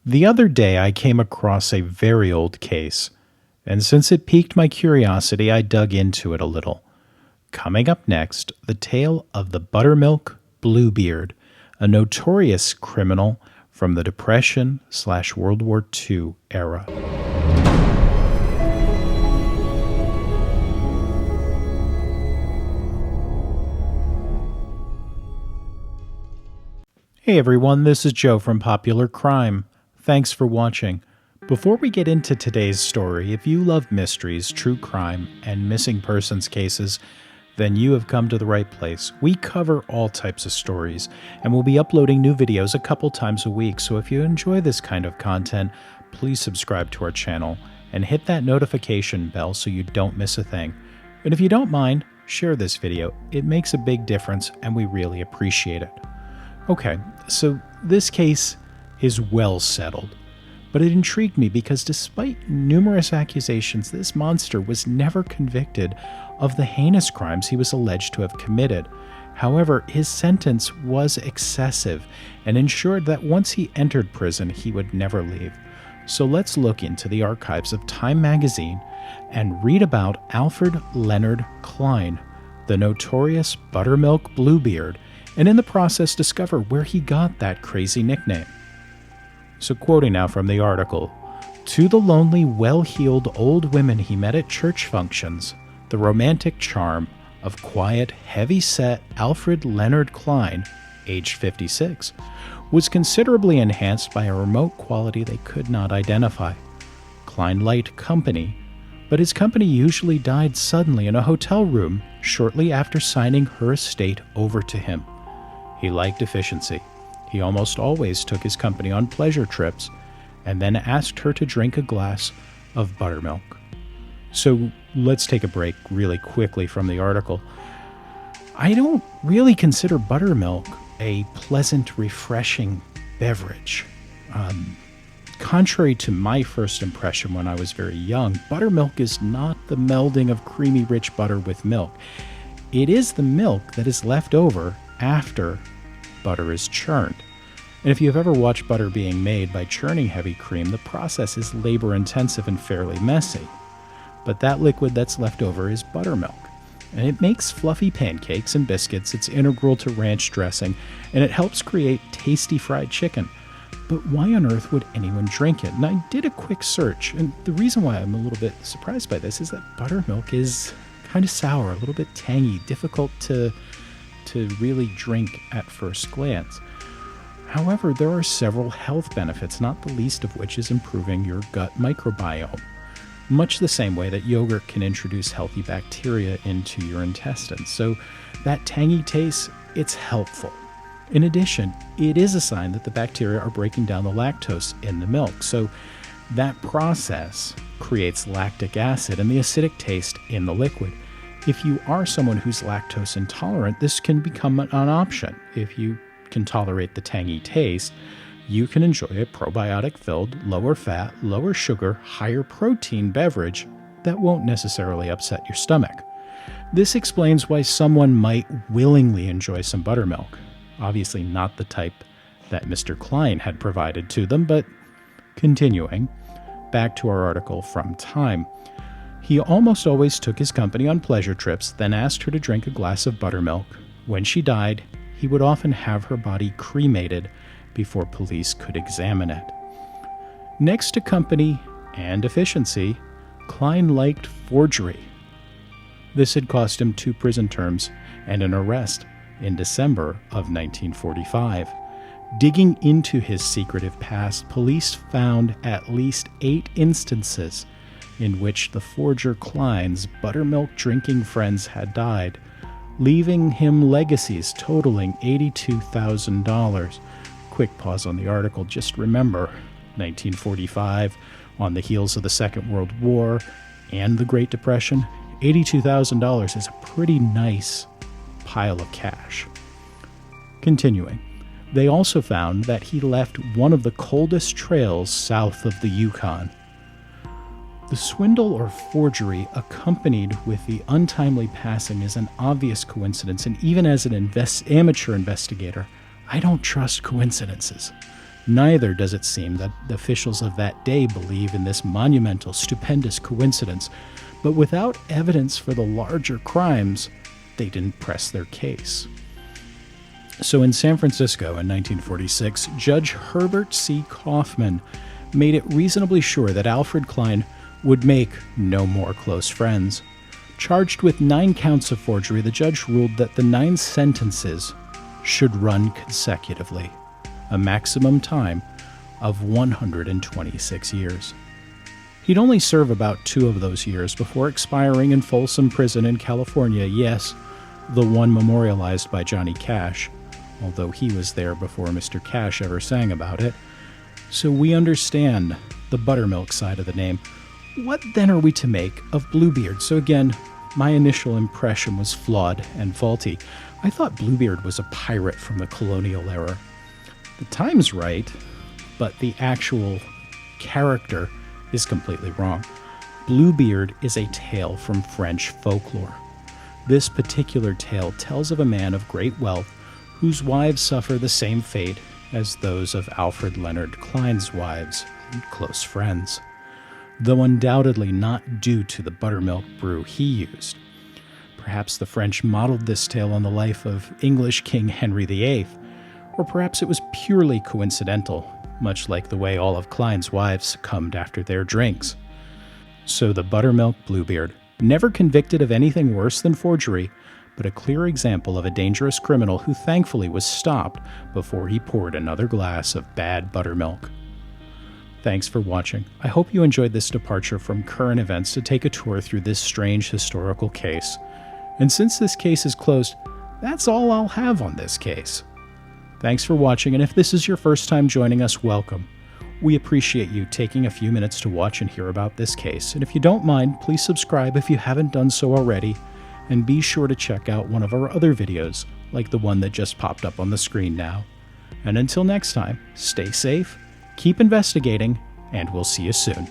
The other day I came across a very old case, and since it piqued my curiosity, I dug into it a little. Coming up next, the tale of the Buttermilk Bluebeard, a notorious criminal from the Depression/World War II era. Hey everyone, this is Joe from Popular Crime. Thanks for watching. Before we get into today's story, if you love mysteries, true crime, and missing persons cases, then you have come to the right place. We cover all types of stories, and we'll be uploading new videos a couple times a week, so if you enjoy this kind of content, please subscribe to our channel and hit that notification bell so you don't miss a thing. And if you don't mind, share this video. It makes a big difference, and we really appreciate it. Okay, so this case is well settled, but it intrigued me because despite numerous accusations, this monster was never convicted of the heinous crimes he was alleged to have committed. However, his sentence was excessive and ensured that once he entered prison, he would never leave. So let's look into the archives of Time magazine and read about Alfred Leonard Cline, the notorious Buttermilk Bluebeard, and in the process discover where he got that crazy nickname. So quoting now from the article, "To the lonely, well-heeled old women he met at church functions, the romantic charm of quiet, heavy-set Alfred Leonard Cline, aged 56, was considerably enhanced by a remote quality they could not identify. Cline liked company, but his company usually died suddenly in a hotel room shortly after signing her estate over to him. He liked efficiency. He almost always took his company on pleasure trips and then asked her to drink a glass of buttermilk." So let's take a break really quickly from the article. I don't really consider buttermilk a pleasant, refreshing beverage. Contrary to my first impression when I was very young, buttermilk is not the melding of creamy, rich butter with milk. It is the milk that is left over after butter is churned. And if you've ever watched butter being made by churning heavy cream, the process is labor-intensive and fairly messy. But that liquid that's left over is buttermilk. And it makes fluffy pancakes and biscuits. It's integral to ranch dressing, and it helps create tasty fried chicken. But why on earth would anyone drink it? And I did a quick search, and the reason why I'm a little bit surprised by this is that buttermilk is kind of sour, a little bit tangy, difficult to really drink at first glance. However, there are several health benefits, not the least of which is improving your gut microbiome, much the same way that yogurt can introduce healthy bacteria into your intestines. So that tangy taste, it's helpful. In addition, it is a sign that the bacteria are breaking down the lactose in the milk. So that process creates lactic acid and the acidic taste in the liquid. If you are someone who's lactose intolerant, this can become an option. If you can tolerate the tangy taste, you can enjoy a probiotic-filled, lower fat, lower sugar, higher protein beverage that won't necessarily upset your stomach. This explains why someone might willingly enjoy some buttermilk. Obviously not the type that Mr. Cline had provided to them, but continuing, back to our article from Time. He almost always took his company on pleasure trips, then asked her to drink a glass of buttermilk. When she died, he would often have her body cremated before police could examine it. Next to company and efficiency, Cline liked forgery. This had cost him 2 prison terms and an arrest in December of 1945. Digging into his secretive past, police found at least 8 instances in which the forger Cline's buttermilk drinking friends had died, leaving him legacies totaling $82,000. Quick pause on the article. Just remember, 1945, on the heels of the Second World War and the Great Depression, $82,000 is a pretty nice pile of cash. Continuing, they also found that he left one of the coldest trails south of the Yukon. The swindle or forgery accompanied with the untimely passing is an obvious coincidence, and even as an amateur investigator, I don't trust coincidences. Neither does it seem that the officials of that day believe in this monumental, stupendous coincidence, but without evidence for the larger crimes, they didn't press their case. So in San Francisco in 1946, Judge Herbert C. Kaufman made it reasonably sure that Alfred Cline would make no more close friends. Charged with 9 counts of forgery, the judge ruled that the 9 sentences should run consecutively, a maximum time of 126 years. He'd only serve about 2 of those years before expiring in Folsom Prison in California, yes, the one memorialized by Johnny Cash, although he was there before Mr. Cash ever sang about it. So we understand the buttermilk side of the name. What then are we to make of Bluebeard? So again, my initial impression was flawed and faulty. I thought Bluebeard was a pirate from the colonial era. The time's right, but the actual character is completely wrong. Bluebeard is a tale from French folklore. This particular tale tells of a man of great wealth whose wives suffer the same fate as those of Alfred Leonard Cline's wives and close friends, though undoubtedly not due to the buttermilk brew he used. Perhaps the French modeled this tale on the life of English King Henry VIII, or perhaps it was purely coincidental, much like the way all of Cline's wives succumbed after their drinks. So the Buttermilk Bluebeard, never convicted of anything worse than forgery, but a clear example of a dangerous criminal who thankfully was stopped before he poured another glass of bad buttermilk. Thanks for watching. I hope you enjoyed this departure from current events to take a tour through this strange historical case. And since this case is closed, that's all I'll have on this case. Thanks for watching, and if this is your first time joining us, welcome. We appreciate you taking a few minutes to watch and hear about this case. And if you don't mind, please subscribe if you haven't done so already, and be sure to check out one of our other videos, like the one that just popped up on the screen now. And until next time, stay safe, keep investigating, and we'll see you soon.